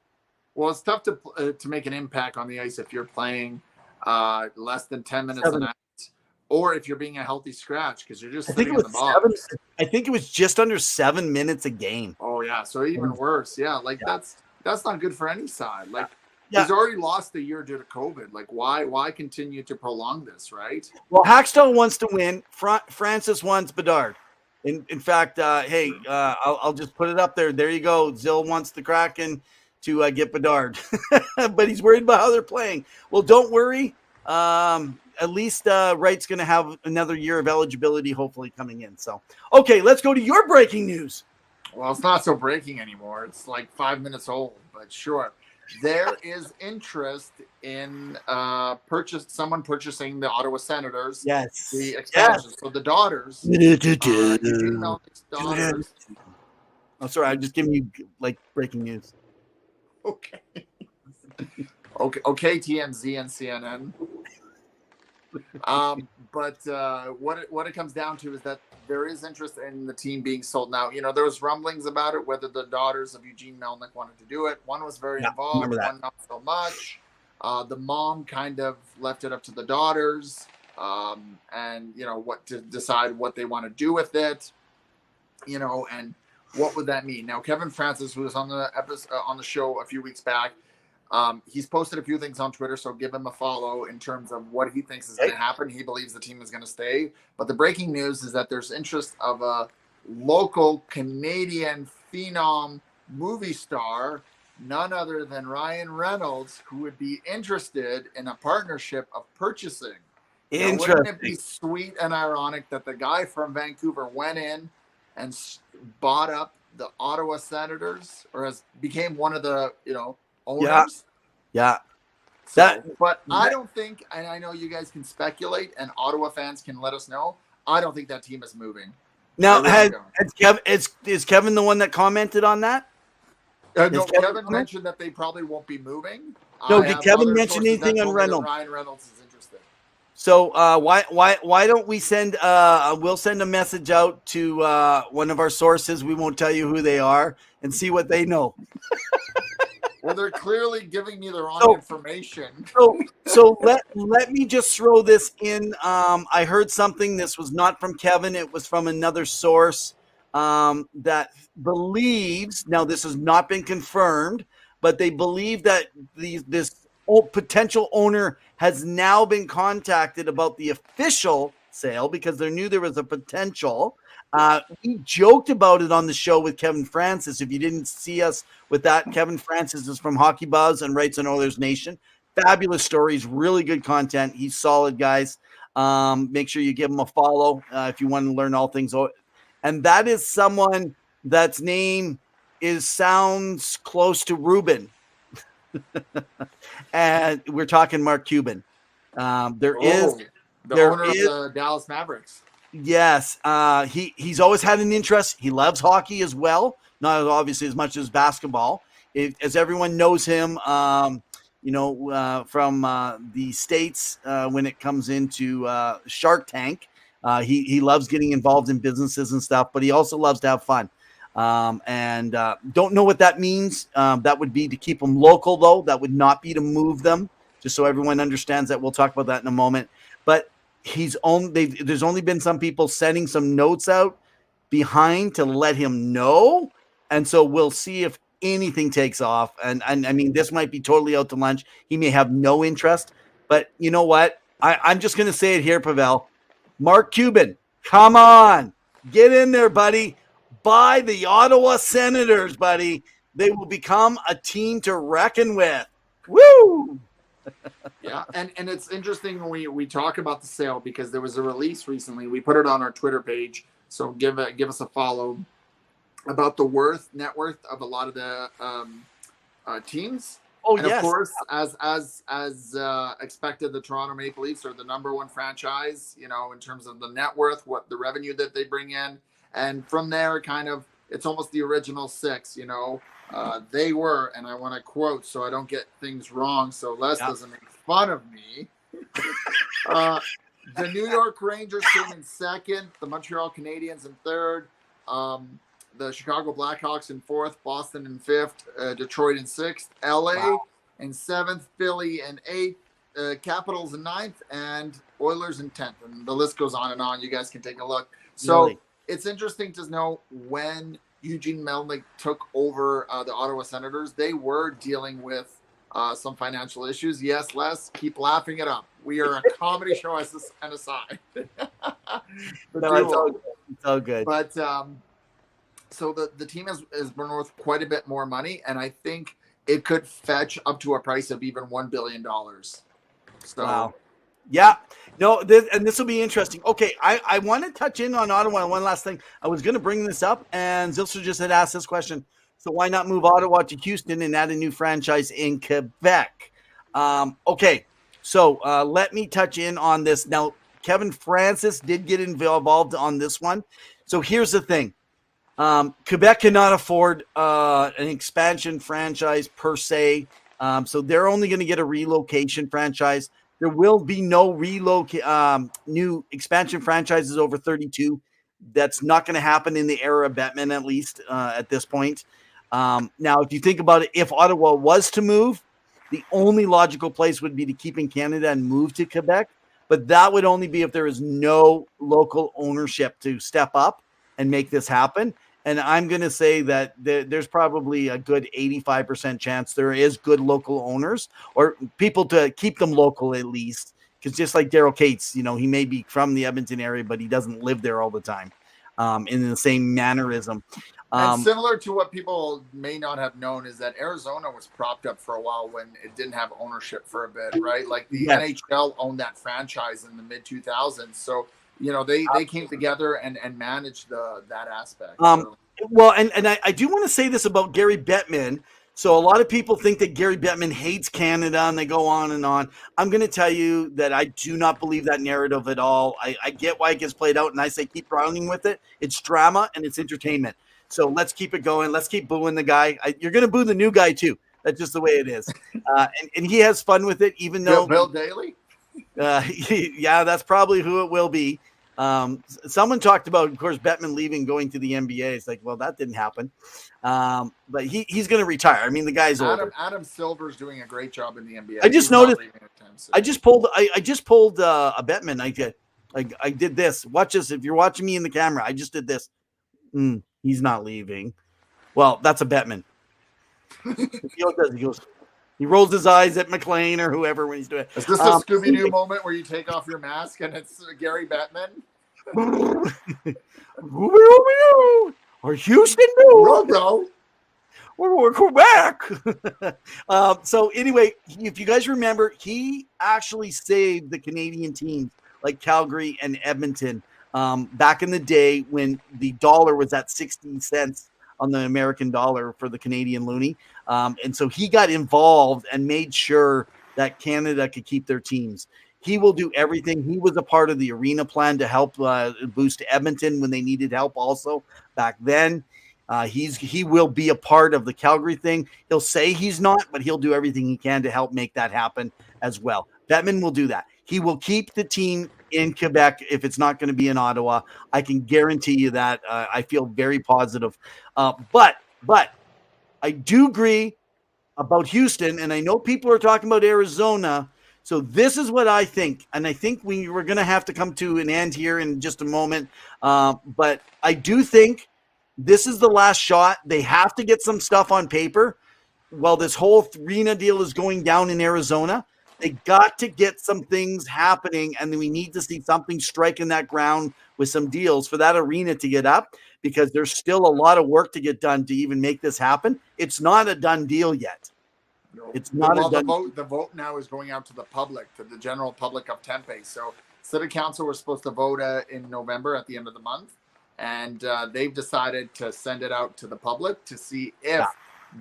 Well, it's tough to make an impact on the ice if you're playing less than 10 minutes a night, or if you're being a healthy scratch because you're just sitting in the box. I think it was just under 7 minutes a game. Oh, yeah. So even worse. Yeah. That's not good for any side. He's already lost a year due to COVID. Why continue to prolong this, right? Well, Hackstall wants to win. Francis wants Bedard. In fact, I'll just put it up there. There you go. Zill wants the Kraken to get Bedard. But he's worried about how they're playing. Well, don't worry. At least Wright's going to have another year of eligibility hopefully coming in. So, okay, let's go to your breaking news. Well, it's not so breaking anymore. It's like 5 minutes old, but sure. There is interest in someone purchasing the Ottawa Senators. Yes. The expansion. Yes. So the daughters. Daughters. Oh, sorry. I'm just giving you breaking news. Okay. Okay, TMZ and CNN. But what it comes down to is that there is interest in the team being sold now. There was rumblings about it, whether the daughters of Eugene Melnyk wanted to do it. One was very involved, one not so much. The mom kind of left it up to the daughters, and what to decide what they want to do with it. And what would that mean? Now, Kevin Francis, who was on the episode on the show a few weeks back, he's posted a few things on Twitter, so give him a follow in terms of what he thinks is going to happen. He believes the team is going to stay. But the breaking news is that there's interest of a local Canadian phenom movie star, none other than Ryan Reynolds, who would be interested in a partnership of purchasing. Now, wouldn't it be sweet and ironic that the guy from Vancouver went in and bought up the Ottawa Senators, or became one of the, owners? Yeah. But I don't think, and I know you guys can speculate, and Ottawa fans can let us know, I don't think that team is moving. Now, is Kevin the one that commented on that? No, Kevin mentioned that they probably won't be moving. No, did Kevin mention anything on Reynolds? Ryan Reynolds is interested. So why don't we send we'll send a message out to one of our sources. We won't tell you who they are, and see what they know. Well, they're clearly giving me the wrong information. So let me just throw this in. I heard something. This was not from Kevin. It was from another source that believes. Now, this has not been confirmed, but they believe that this potential owner has now been contacted about the official sale because they knew there was a potential. We joked about it on the show with Kevin Francis. If you didn't see us with that, Kevin Francis is from Hockey Buzz and writes on Oilers Nation. Fabulous stories, really good content. He's solid, guys. Make sure you give him a follow if you want to learn all things. And that is someone that's name sounds close to Ruben. And we're talking Mark Cuban. The owner of the Dallas Mavericks. Yes, he's always had an interest. He loves hockey as well, not obviously as much as basketball. As everyone knows him, from the States when it comes into Shark Tank. He loves getting involved in businesses and stuff, but he also loves to have fun. And don't know what that means. That would be to keep them local, though. That would not be to move them, just so everyone understands that. We'll talk about that in a moment. But there's only been some people sending some notes out behind to let him know. And so we'll see if anything takes off. And I mean, this might be totally out to lunch. He may have no interest, but you know what? I'm just going to say it here, Pavel. Mark Cuban, come on. Get in there, buddy. Buy the Ottawa Senators, buddy. They will become a team to reckon with. Woo! Yeah, and it's interesting when we talk about the sale because there was a release recently. We put it on our Twitter page, so give us a follow about the net worth of a lot of the teams. Oh, and yes. Of course, as expected, the Toronto Maple Leafs are the number one franchise, in terms of the net worth, what the revenue that they bring in, and from there, it's almost the original six. They were, and I want to quote so I don't get things wrong, so Les doesn't make fun of me. The New York Rangers came in second, the Montreal Canadiens in third, the Chicago Blackhawks in fourth, Boston in fifth, Detroit in sixth, LA in seventh, Philly in eighth, Capitals in ninth, and Oilers in 10th. And the list goes on and on. You guys can take a look. So it's interesting to know when Eugene Melnyk took over the Ottawa Senators, they were dealing with some financial issues. Yes, Les, keep laughing it up. We are a comedy show as an aside. It's all good. But so the team has been worth quite a bit more money, and I think it could fetch up to a price of even $1 billion. So, wow. Yeah. No, this will be interesting. Okay, I want to touch in on Ottawa. One last thing. I was going to bring this up, and Zilser just had asked this question. So why not move Ottawa to Houston and add a new franchise in Quebec? Okay, so let me touch in on this. Now, Kevin Francis did get involved on this one. So here's the thing. Quebec cannot afford an expansion franchise per se. So they're only going to get a relocation franchise. There will be no new expansion franchises over 32. That's not going to happen in the era of Bettman, at least at this point. Now, if you think about it, if Ottawa was to move, the only logical place would be to keep in Canada and move to Quebec. But that would only be if there is no local ownership to step up and make this happen. And I'm going to say that there's probably a good 85% chance there is good local owners or people to keep them local at least. Because just like Daryl Cates, he may be from the Edmonton area, but he doesn't live there all the time in the same mannerism. And similar to what people may not have known is that Arizona was propped up for a while when it didn't have ownership for a bit, right? Like the NHL owned that franchise in the mid-2000s. So, they came together and managed that aspect. Well, and I do want to say this about Gary Bettman. So a lot of people think that Gary Bettman hates Canada and they go on and on. I'm going to tell you that I do not believe that narrative at all. I get why it gets played out, and I say keep running with it. It's drama and it's entertainment. So let's keep it going. Let's keep booing the guy. You're going to boo the new guy too. That's just the way it is. And he has fun with it, even though Bill Daly. Yeah, that's probably who it will be. Someone talked about, of course, Bettman leaving, going to the NBA. It's like, well, that didn't happen. But he's going to retire. I mean, the guy's older. Adam Silver's doing a great job in the NBA. I just noticed. I just pulled a Bettman. I did this. Watch this. If you're watching me in the camera, I just did this. He's not leaving. Well, that's a Bettman. He rolls his eyes at McLean or whoever when he's doing it. Is this a Scooby-Doo moment where you take off your mask and it's Gary Bettman? Or Houston, we're Quebec. So anyway, if you guys remember, he actually saved the Canadian teams like Calgary and Edmonton back in the day when the dollar was at 60 cents on the American dollar for the Canadian loonie. And so he got involved and made sure that Canada could keep their teams. He will do everything. He was a part of the arena plan to help boost Edmonton when they needed help also back then. He will be a part of the Calgary thing. He'll say he's not, but he'll do everything he can to help make that happen as well. Bettman will do that. He will keep the team in Quebec if it's not going to be in Ottawa. I can guarantee you that. I feel very positive. But I do agree about Houston, and I know people are talking about Arizona. So this is what I think, and I think we're going to have to come to an end here in just a moment. But I do think this is the last shot. They have to get some stuff on paper while this whole arena deal is going down in Arizona. They got to get some things happening, and then we need to see something striking that ground with some deals for that arena to get up, because there's still a lot of work to get done to even make this happen. It's not a done deal yet. It's not well, a done. The vote now is going out to the public, to the general public of Tempe. So City Council was supposed to vote in November at the end of the month, and they've decided to send it out to the public to see if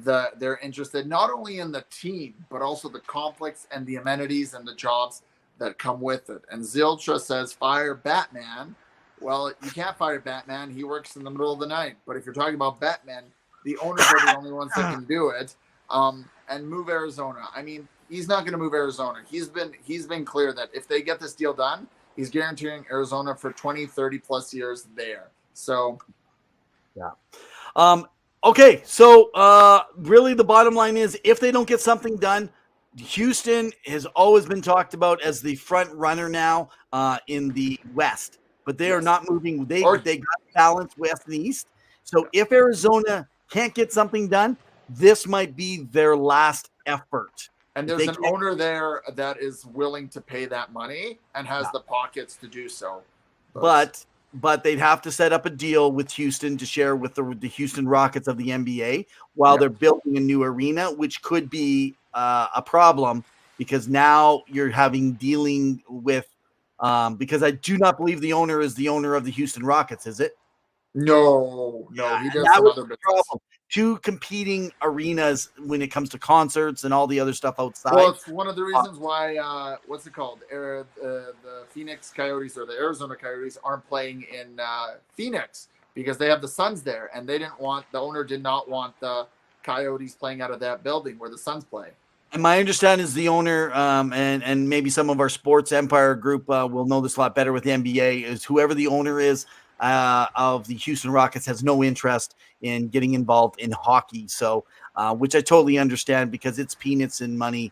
they're interested not only in the team but also the complex and the amenities and the jobs that come with it. And Zilcha says fire Batman. Well, you can't fire Batman. He works in the middle of the night. But if you're talking about Batman, the owners are the only ones that can do it. And move Arizona. I mean, he's not going to move Arizona. He's been clear that if they get this deal done, he's guaranteeing Arizona for 20, 30 plus years there. So, yeah. Okay. So, really the bottom line is, if they don't get something done, Houston has always been talked about as the front runner now, in the West, but they are not moving. They got balance West and East. So if Arizona can't get something done, this might be their last effort. And there's an owner there that is willing to pay that money and has the pockets to do so. But they'd have to set up a deal with Houston to share with the Houston Rockets of the NBA while they're building a new arena, which could be a problem, because now you're dealing with because I do not believe the owner is the owner of the Houston Rockets, is it? No, he does some other business. Problem. Two competing arenas when it comes to concerts and all the other stuff outside. Well, it's one of the reasons why what's it called? The Phoenix Coyotes or the Arizona Coyotes aren't playing in Phoenix, because they have the Suns there, and the owner did not want the Coyotes playing out of that building where the Suns play. And my understanding is the owner, and maybe some of our Sports Empire group will know this a lot better with the NBA, is whoever the owner is of the Houston Rockets has no interest in getting involved in hockey. So, which I totally understand, because it's peanuts in money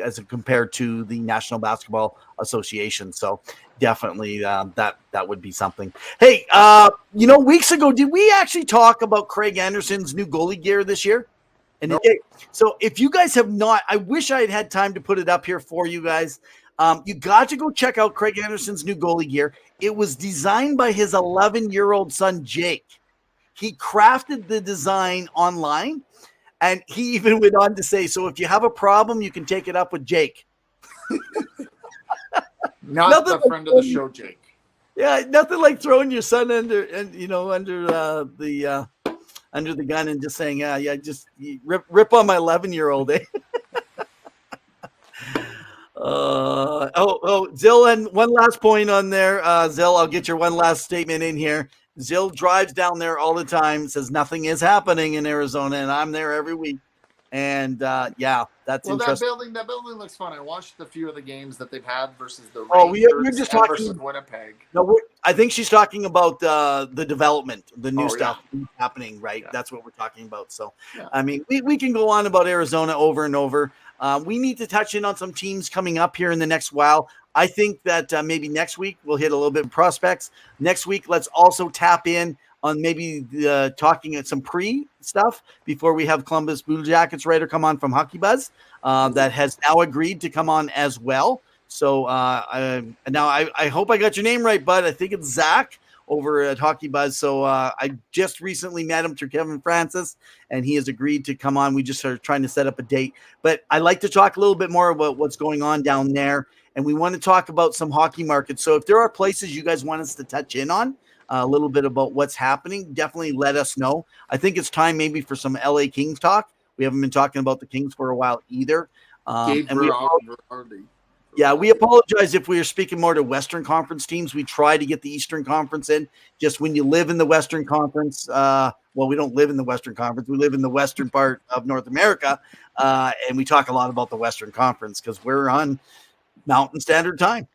as compared to the National Basketball Association. So definitely that would be something. Hey, weeks ago, did we actually talk about Craig Anderson's new goalie gear this year? And nope. So if you guys have not, I wish I had time to put it up here for you guys. You got to go check out Craig Anderson's new goalie gear. It was designed by his 11-year-old son, Jake. He crafted the design online, and he even went on to say, so if you have a problem, you can take it up with Jake. Not the friend of the show, Jake. Yeah, nothing like throwing your son under the gun and just saying, just rip on my 11-year-old, eh? Zill, and one last point on there. Zill, I'll get your one last statement in here. Zill drives down there all the time, says nothing is happening in Arizona, and I'm there every week. And that's interesting. That building looks fun. I watched a few of the games that they've had versus the Rangers we're just talking versus Winnipeg. No, I think she's talking about the development, the new stuff happening, right? Yeah. That's what we're talking about. So, I mean, we can go on about Arizona over and over. We need to touch in on some teams coming up here in the next while. I think that maybe next week we'll hit a little bit of prospects. Next week, let's also tap in on maybe talking at some pre stuff before we have Columbus Blue Jackets writer come on from Hockey Buzz that has now agreed to come on as well. So now I hope I got your name right, bud. I think it's Zach over at Hockey Buzz. So I just recently met him through Kevin Francis, and he has agreed to come on. We just started trying to set up a date. But I like to talk a little bit more about what's going on down there, and we want to talk about some hockey markets. So if there are places you guys want us to touch in on, a little bit about what's happening, definitely let us know. I think it's time maybe for some LA Kings talk. We haven't been talking about the Kings for a while either. We apologize if we are speaking more to Western Conference teams. We try to get the Eastern Conference in. Just when you live in the Western Conference, we don't live in the Western Conference. We live in the western part of North America, and we talk a lot about the Western Conference because we're on Mountain Standard Time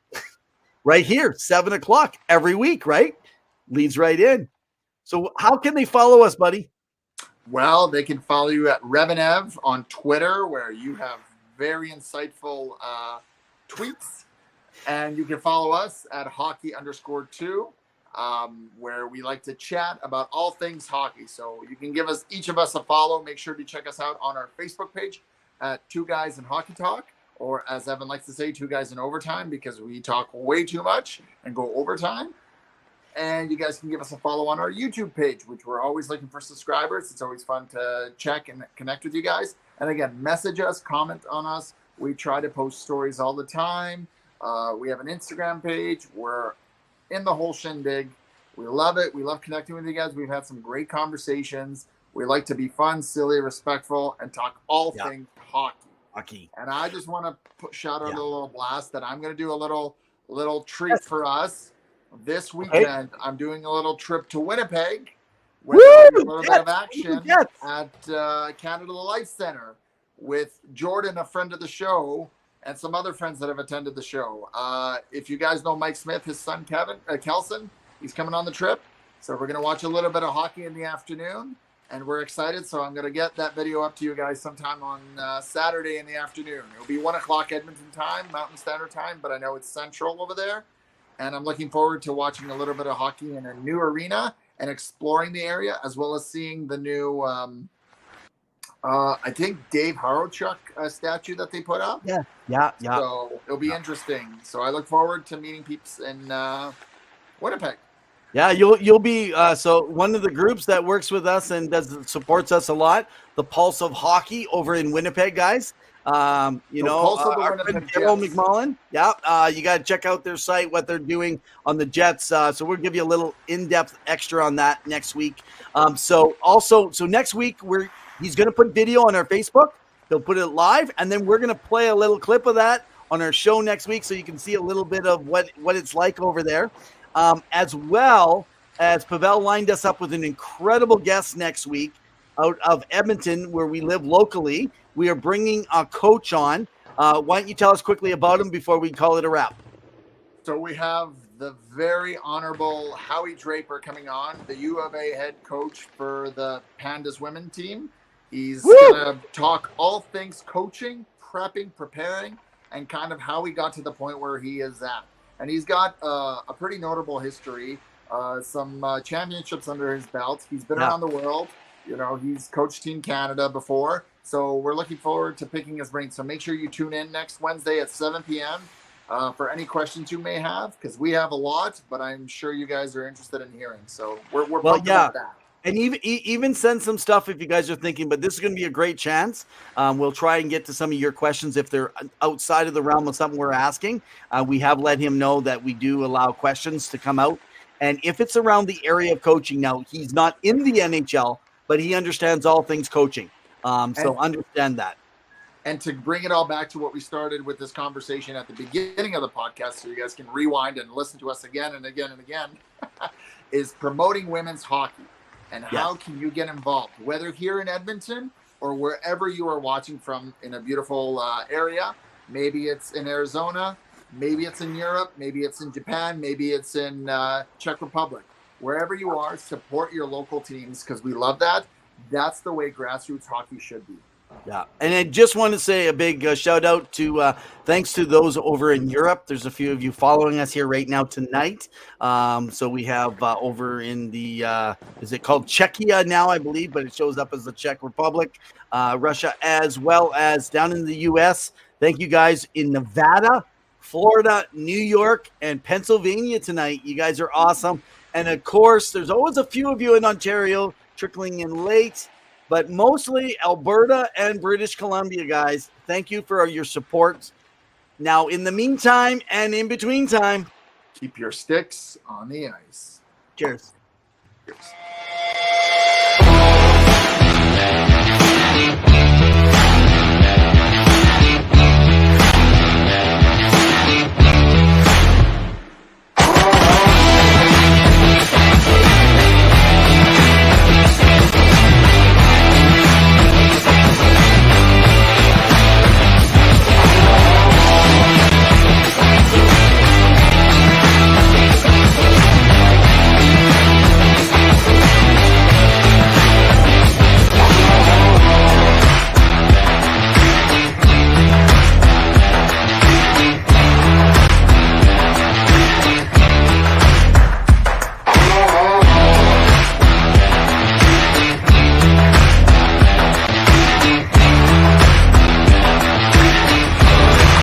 right here, 7 o'clock every week, right? Leads right in. So how can they follow us, buddy? Well, they can follow you at Revenev on Twitter, where you have very insightful tweets. And you can follow us at hockey_2, where we like to chat about all things hockey. So you can give each of us a follow. Make sure to check us out on our Facebook page at Two Guys in Hockey Talk, or as Evan likes to say, 2 guys in overtime, because we talk way too much and go overtime. And you guys can give us a follow on our YouTube page, which we're always looking for subscribers. It's always fun to check and connect with you guys. And again, message us, comment on us. We try to post stories all the time. We have an Instagram page. We're in the whole shindig. We love it. We love connecting with you guys. We've had some great conversations. We like to be fun, silly, respectful, and talk all things hockey. And I just want to shout out a little blast that I'm going to do a little treat for us this weekend. I'm doing a little trip to Winnipeg with a little bit of action at Canada Life Center with Jordan, a friend of the show, and some other friends that have attended the show. If you guys know Mike Smith, his son Kelson, he's coming on the trip. So we're going to watch a little bit of hockey in the afternoon, and we're excited. So I'm going to get that video up to you guys sometime on Saturday in the afternoon. It'll be 1 o'clock Edmonton time, Mountain Standard Time, but I know it's central over there. And I'm looking forward to watching a little bit of hockey in a new arena and exploring the area, as well as seeing the new, I think, Dave Harochuk statue that they put up. Yeah. So it'll be interesting. So I look forward to meeting peeps in Winnipeg. Yeah, you'll be so one of the groups that works with us and supports us a lot, the Pulse of Hockey over in Winnipeg, guys. Our friend Daryl McMullen. Yeah, you got to check out their site, what they're doing on the Jets. So we'll give you a little in-depth extra on that next week. So next week he's going to put video on our Facebook. He'll put it live, and then we're going to play a little clip of that on our show next week, so you can see a little bit of what it's like over there. As well as Pavel lined us up with an incredible guest next week out of Edmonton, where we live locally. We are bringing a coach on. Why don't you tell us quickly about him before we call it a wrap? So we have the very honorable Howie Draper coming on, the U of A head coach for the Pandas women team. He's going to talk all things coaching, prepping, preparing, and kind of how he got to the point where he is at. And he's got a pretty notable history, some championships under his belt. He's been around the world. He's coached Team Canada before. So we're looking forward to picking his brain. So make sure you tune in next Wednesday at 7 p.m. For any questions you may have, because we have a lot, but I'm sure you guys are interested in hearing. So we're pumped about that. And even send some stuff if you guys are thinking, but this is going to be a great chance. We'll try and get to some of your questions if they're outside of the realm of something we're asking. We have let him know that we do allow questions to come out. And if it's around the area of coaching, now he's not in the NHL, but he understands all things coaching. So understand that. And to bring it all back to what we started with this conversation at the beginning of the podcast, so you guys can rewind and listen to us again and again and again, is promoting women's hockey. And how can you get involved, whether here in Edmonton or wherever you are watching from in a beautiful area? Maybe it's in Arizona, maybe it's in Europe, maybe it's in Japan, maybe it's in Czech Republic. Wherever you are, support your local teams, because we love that. That's the way grassroots hockey should be. Yeah, and I just want to say a big shout out to thanks to those over in Europe. There's a few of you following us here right now tonight. So we have over in the is it called Czechia now, I believe, but it shows up as the Czech Republic, Russia, as well as down in the U.S. Thank you guys in Nevada, Florida, New York, and Pennsylvania tonight. You guys are awesome. And of course, there's always a few of you in Ontario trickling in late, but mostly Alberta and British Columbia, guys. Thank you for your support. Now, in the meantime and in between time, keep your sticks on the ice. Cheers. Cheers.